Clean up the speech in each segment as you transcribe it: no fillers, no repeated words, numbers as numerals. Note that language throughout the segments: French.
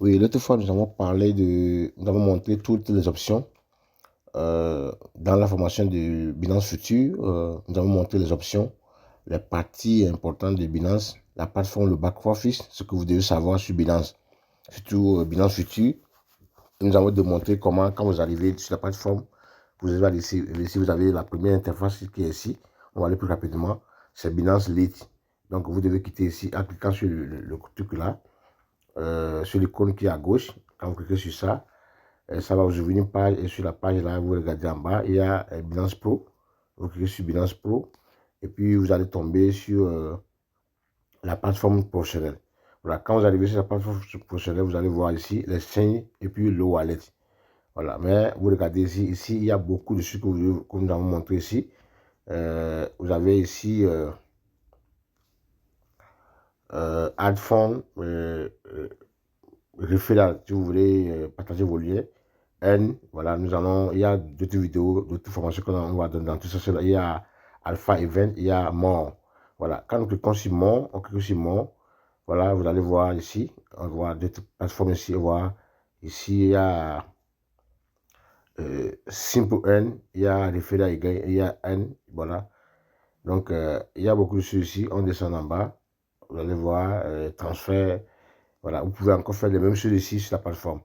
Oui, l'autre fois, nous avons montré toutes les options dans la formation de Binance Future. Nous avons montré les options, les parties importantes de Binance, la plateforme, le back-office, ce que vous devez savoir sur Binance, surtout Binance Future. Nous avons démontré comment, quand vous arrivez sur la plateforme, vous avez ici, vous avez la première interface qui est ici. On va aller plus rapidement. C'est Binance Lite. Donc, vous devez quitter ici en cliquant sur le truc là. Sur l'icône qui est à gauche, quand vous cliquez sur ça, ça va vous ouvrir une page et sur la page là, vous regardez en bas, il y a Binance Pro. Vous cliquez sur Binance Pro et puis vous allez tomber sur la plateforme professionnelle. Voilà, quand vous arrivez sur la plateforme professionnelle, vous allez voir ici les signes et puis le wallet. Voilà, mais vous regardez ici, il y a beaucoup de choses que nous avons montré ici. Vous avez ici Add Phone, referral, si vous voulez partager vos liens. Voilà, il y a d'autres vidéos, d'autres formations qu'on va donner dans tout ça. Il y a Alpha Event, il y a More. Voilà, quand nous cliquons sur More, on clique sur More. Voilà, vous allez voir ici, on voit d'autres plateformes ici, on voit ici, il y a Simple N, il y a Referral Again, il y a N, voilà. Donc, il y a beaucoup de choses ici, on descend en bas, vous allez voir, transfert, voilà, vous pouvez encore faire les mêmes choses ici sur la plateforme.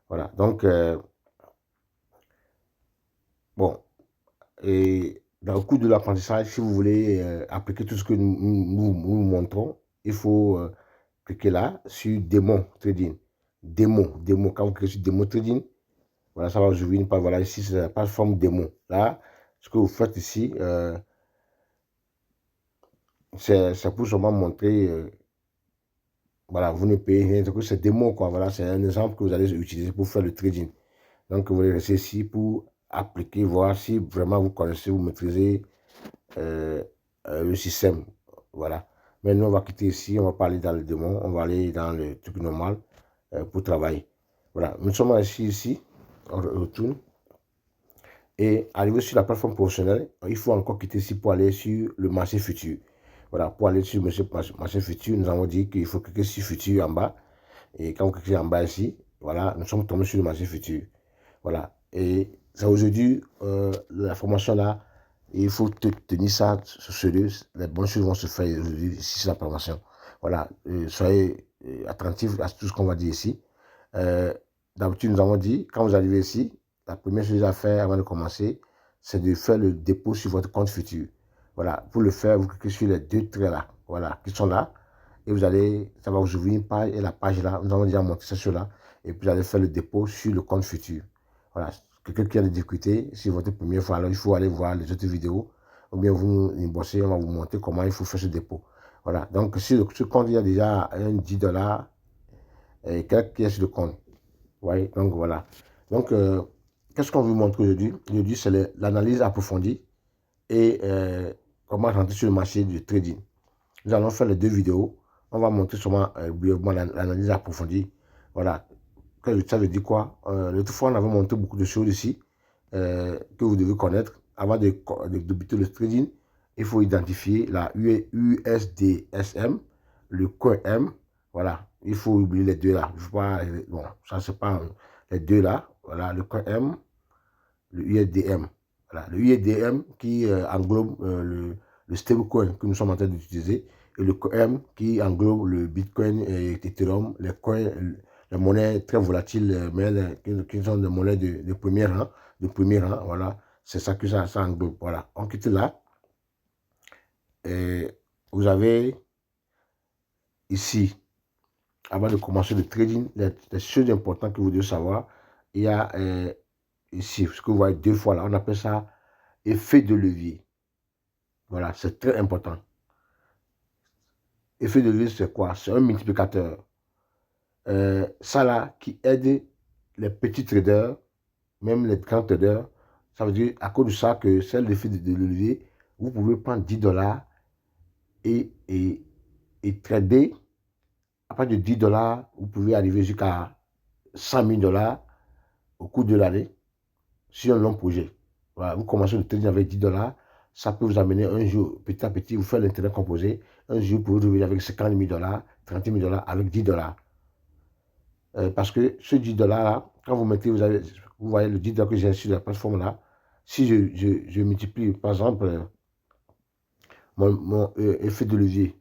Voilà, donc, bon, et dans le cours de l'apprentissage, si vous voulez appliquer tout ce que nous montrons, il faut cliquer là sur Démon Trading. Démon. Quand vous cliquez sur Démon Trading, voilà, ça va vous ouvrir une page. Voilà, ici, c'est la plateforme Démon. Là, ce que vous faites ici, c'est pour seulement montrer, voilà, vous ne payez rien, c'est Démon, quoi. Voilà, c'est un exemple que vous allez utiliser pour faire le trading. Donc, vous allez rester ici pour appliquer, voir si vraiment vous connaissez, vous maîtrisez le système. Voilà. Maintenant, on va quitter ici, on va pas aller dans le démon, on va aller dans le truc normal pour travailler. Voilà. Nous sommes ici, on retourne. Et arriver sur la plateforme professionnelle, il faut encore quitter ici pour aller sur le marché futur. Voilà, pour aller sur le marché futur, nous avons dit qu'il faut cliquer sur futur en bas. Et quand vous cliquez en bas ici, voilà, nous sommes tombés sur le marché futur. Voilà. Et c'est aujourd'hui, la formation là, il faut tenir ça sérieux. Les bonnes choses vont se faire aujourd'hui ici sur la formation. Voilà. Soyez attentifs à tout ce qu'on va dire ici. D'habitude, nous avons dit, quand vous arrivez ici, la première chose à faire avant de commencer, c'est de faire le dépôt sur votre compte futur. Voilà. Pour le faire, vous cliquez sur les deux traits là. Voilà. Qui sont là. Et vous allez, ça va vous ouvrir une page. Et la page là, nous avons déjà monté ça sur là. Et puis, vous allez faire le dépôt sur le compte futur. Voilà, quelqu'un qui a des difficultés, si c'est votre première fois, alors il faut aller voir les autres vidéos, ou bien vous nous bossez, on va vous montrer comment il faut faire ce dépôt. Voilà, donc sur ce compte, il y a déjà un 10 $, et quelques pièces de compte. Ouais, donc voilà. Donc, qu'est-ce qu'on veut montrer aujourd'hui? Aujourd'hui, c'est l'analyse approfondie et comment rentrer sur le marché du trading. Nous allons faire les deux vidéos. On va montrer seulement brièvement l'analyse approfondie. Voilà, ça veut dire quoi? L'autre fois, on avait montré beaucoup de choses ici que vous devez connaître. Avant de débuter le trading, il faut identifier la USDSM, le coin M. Voilà, il faut oublier les deux là. Faut pas, bon, ça c'est pas les deux là. Voilà, le coin M, le USDM. Voilà, le USDM qui englobe le stablecoin que nous sommes en train d'utiliser et le coin M qui englobe le Bitcoin et Ethereum, les coins, les monnaies très volatiles, mais qui sont des monnaies de premier rang, voilà, c'est ça que ça englobe. Voilà, on quitte là. Et vous avez ici, avant de commencer le trading, les choses importantes que vous devez savoir, il y a ici, ce que vous voyez deux fois là, on appelle ça effet de levier. Voilà, c'est très important. Effet de levier, c'est quoi? C'est un multiplicateur. Ça là, qui aide les petits traders, même les grands traders, ça veut dire à cause de ça que c'est l'effet de levier, vous pouvez prendre 10 $ et trader. À partir de 10 $, vous pouvez arriver jusqu'à 100 000 $ au cours de l'année sur un long projet. Voilà, vous commencez le trading avec 10 $, ça peut vous amener un jour, petit à petit, vous faites l'intérêt composé. Un jour, vous pouvez revenir avec 50 000 $, 30 000 $ avec 10 $. Parce que ce 10 dollars là, quand vous mettez, vous voyez le 10 dollars que j'ai sur la plateforme là, si je multiplie, par exemple, mon effet de levier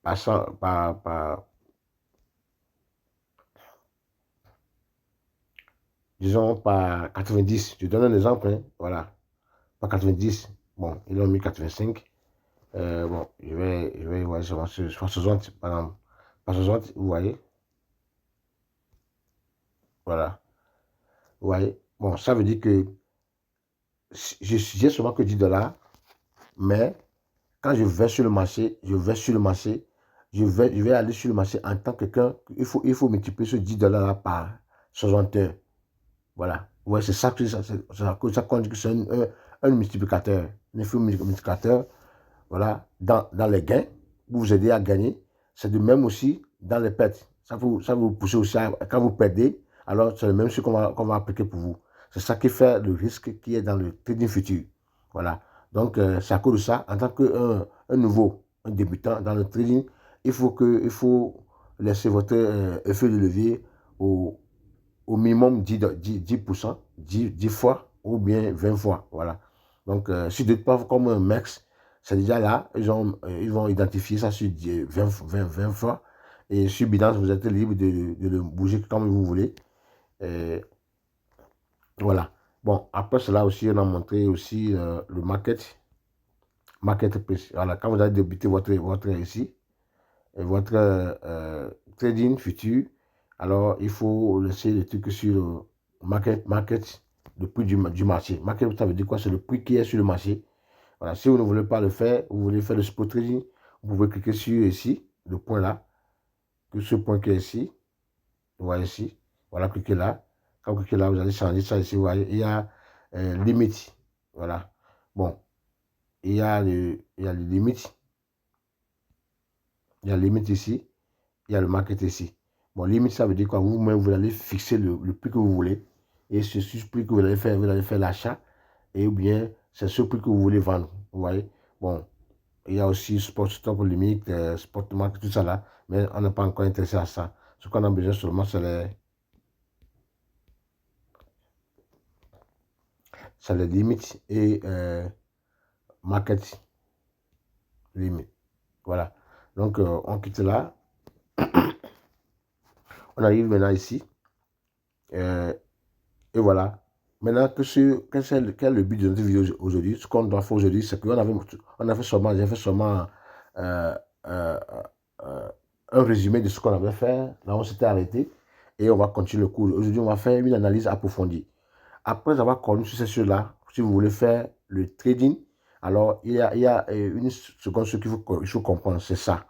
par, disons, par 90, je donne un exemple, hein, voilà, par 90, bon, ils ont mis 85, bon, je vais voir sur 60, par exemple, par 60, vous voyez, voilà, vous voyez, bon, ça veut dire que j'ai seulement que 10 dollars, mais quand je vais sur le marché, je vais aller sur le marché en tant que quelqu'un, il faut multiplier ce 10 dollars là par 61. Voilà. Ouais, c'est ça ça qu'on dit que c'est un multiplicateur. Un effet multiplicateur, voilà, dans les gains, pour vous aider à gagner. C'est de même aussi dans les pertes. Ça vous pousse aussi quand vous perdez, alors c'est le même chose qu'on va appliquer pour vous. C'est ça qui fait le risque qui est dans le trading futur. Voilà. Donc, c'est à cause de ça, en tant qu'un nouveau, un débutant dans le trading, il faut laisser votre effet de levier au minimum 10%, 10 fois ou bien 20 fois. Voilà. Donc, si vous n'êtes pas comme un max, c'est déjà là, ils vont identifier ça sur 20 fois. Et sur Binance, vous êtes libre de le bouger comme vous voulez. Et voilà. Bon, après cela aussi, on a montré aussi le marketplace. Voilà, quand vous allez débuter votre ici, votre trading futur, alors il faut laisser le truc sur le market, le prix du marché. Market, ça veut dire quoi? C'est le prix qui est sur le marché. Voilà, si vous ne voulez pas le faire, vous voulez faire le spot trading, vous pouvez cliquer sur ici, le point là, que ce point qui est ici, vous voyez ici, voilà, cliquez là. Quand vous cliquez là, vous allez changer ça ici, vous voyez, il y a limite. Voilà. Bon, il y a les limites. Il y a limite ici. Il y a le market ici. Bon, limite, ça veut dire quoi? Vous-même, vous allez fixer le prix que vous voulez. Et c'est sur ce prix que vous allez faire l'achat. Et ou bien, c'est ce prix que vous voulez vendre. Vous voyez? Bon, il y a aussi spot stop limite, spot market, tout ça là. Mais on n'est pas encore intéressé à ça. Ce qu'on a besoin seulement, c'est les limites et market limit. Voilà. Donc, on quitte là. On arrive maintenant ici. Euh, Et voilà. Maintenant, quel est le but de notre vidéo aujourd'hui? Ce qu'on doit faire aujourd'hui, c'est on a fait seulement, j'ai fait seulement euh, euh, euh, un résumé de ce qu'on avait fait. Là, on s'était arrêté et on va continuer le cours. Aujourd'hui, on va faire une analyse approfondie. Après avoir connu sur ces choses-là, si vous voulez faire le trading, alors il y a une seconde chose il faut comprendre, c'est ça.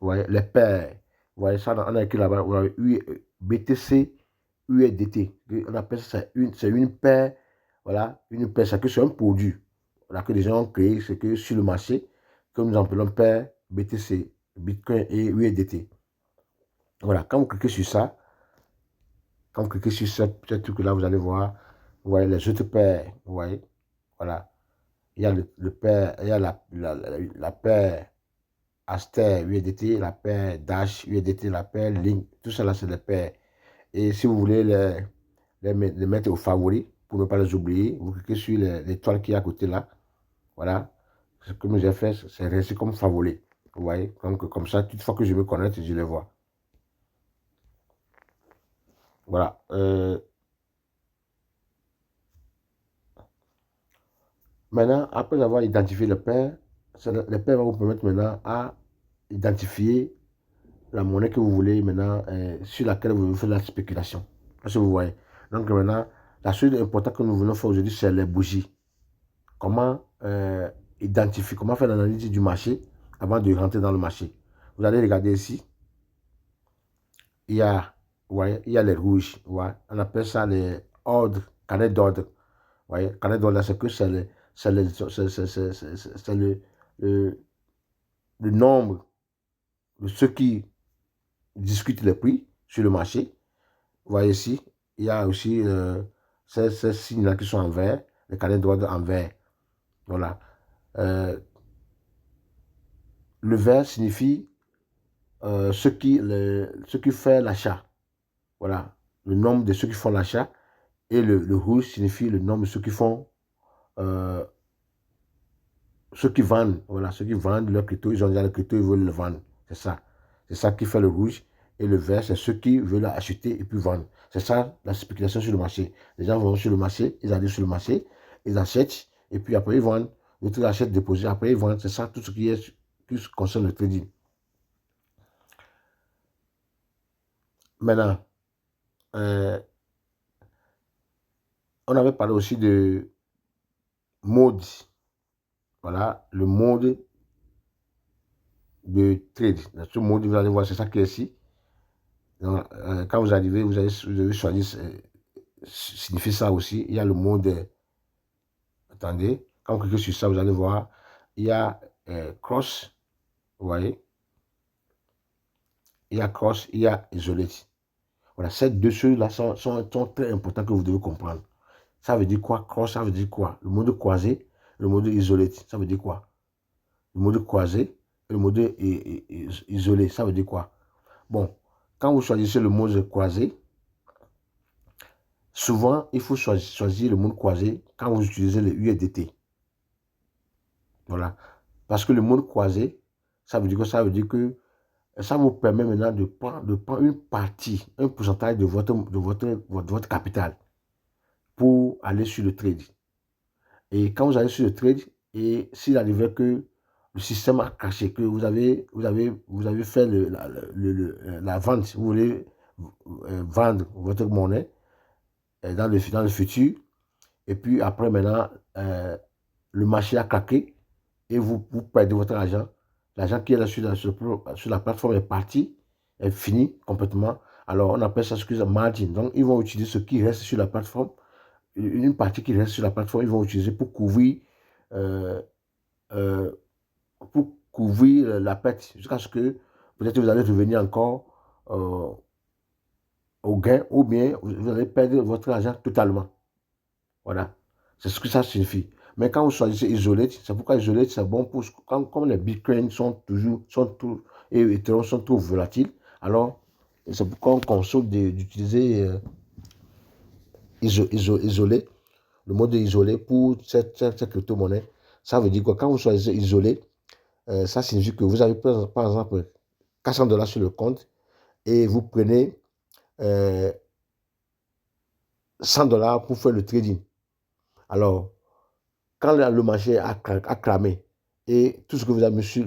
Vous voyez, les paires. Vous voyez ça, on a écrit là-bas, vous voyez, BTC, USDT. On appelle ça c'est une paire, voilà, une paire, c'est que c'est un produit voilà, que les gens ont créé, c'est que sur le marché, que nous appelons paire BTC, Bitcoin et USDT. Voilà, quand vous cliquez sur ça, quand vous cliquez sur ce truc-là, vous allez voir, vous voyez les autres paires, vous voyez, voilà. Il y a le paire, il y a la paire Aster USDT, la paire Dash USDT, la paire Link, tout ça là, c'est des paires. Et si vous voulez les mettre au favori, pour ne pas les oublier, vous cliquez sur l'étoile qui est à côté là. Voilà. Comme j'ai fait, c'est resté comme favori. Vous voyez, comme ça, toute fois que je me connecte, je les vois. Voilà. Maintenant, après avoir identifié le paire, le paire va vous permettre maintenant à identifier la monnaie que vous voulez maintenant, sur laquelle vous voulez faire la spéculation. Est-ce que vous voyez? Donc maintenant, la chose importante que nous voulons faire aujourd'hui, c'est les bougies. Comment identifier, comment faire l'analyse du marché avant de rentrer dans le marché. Vous allez regarder ici, il y a, ouais, il y a les rouges, ouais. On appelle ça les ordres, carnet d'ordre. Ouais. Carnet d'ordre, c'est que c'est le nombre de ceux qui discutent les prix sur le marché. Vous voyez ici, il y a aussi ces signes-là qui sont en vert, les carnets d'ordre en vert. Voilà. Le vert signifie ceux qui font l'achat. Voilà, le nombre de ceux qui font l'achat. Et le rouge signifie le nombre de ceux qui font, ceux qui vendent. Voilà, ceux qui vendent leur crypto, ils ont déjà le crypto, ils veulent le vendre. C'est ça. C'est ça qui fait le rouge. Et le vert, c'est ceux qui veulent acheter et puis vendre. C'est ça la spéculation sur le marché. Les gens vont sur le marché, ils arrivent sur le marché, ils achètent et puis après ils vendent. D'autres achètent, déposent, après ils vendent. C'est ça tout ce qui concerne le trading. Maintenant, on avait parlé aussi de mode. Voilà, le mode de trade. Dans ce mode, vous allez voir, c'est ça qui est ici. Donc, quand vous arrivez, vous avez choisi, signifie ça aussi. Il y a le mode, attendez, quand vous cliquez sur ça, vous allez voir, il y a cross, vous voyez, il y a cross, il y a isolate. Voilà, ces deux choses-là sont très importants que vous devez comprendre. Ça veut dire quoi? Cross, ça veut dire quoi? Le mode croisé, le mode isolate, ça veut dire quoi? Le mode croisé et le mode isolé, ça veut dire quoi? Bon, quand vous choisissez le mode croisé, souvent, il faut choisir le mode croisé quand vous utilisez le USDT. Voilà. Parce que le mode croisé, ça veut dire que ça vous permet maintenant de prendre une partie, un pourcentage de votre capital pour aller sur le trade. Et quand vous allez sur le trade, et s'il arrivait que le système a caché, que vous avez fait la vente, vous voulez vendre votre monnaie dans le futur, et puis après maintenant, le marché a craqué, et vous perdez votre argent. L'argent qui est là sur la plateforme est parti, est fini complètement. Alors on appelle ça margin. Donc ils vont utiliser ce qui reste sur la plateforme, une partie qui reste sur la plateforme, ils vont utiliser pour couvrir euh, euh, la perte, jusqu'à ce que peut-être vous allez revenir encore au gain, ou bien vous allez perdre votre argent totalement. Voilà, c'est ce que ça signifie. Mais quand vous choisissez isolate, c'est pourquoi isolate c'est bon pour comme les bitcoins et Ethereum sont trop volatiles, alors c'est pourquoi on conseille d'utiliser isolé, le mode isolé pour cette crypto-monnaie. Ça veut dire quoi? Quand vous choisissez isolé, ça signifie que vous avez par exemple $400 sur le compte et vous prenez $100 pour faire le trading. Alors, quand le marché a cramé et tout ce que vous avez mis sur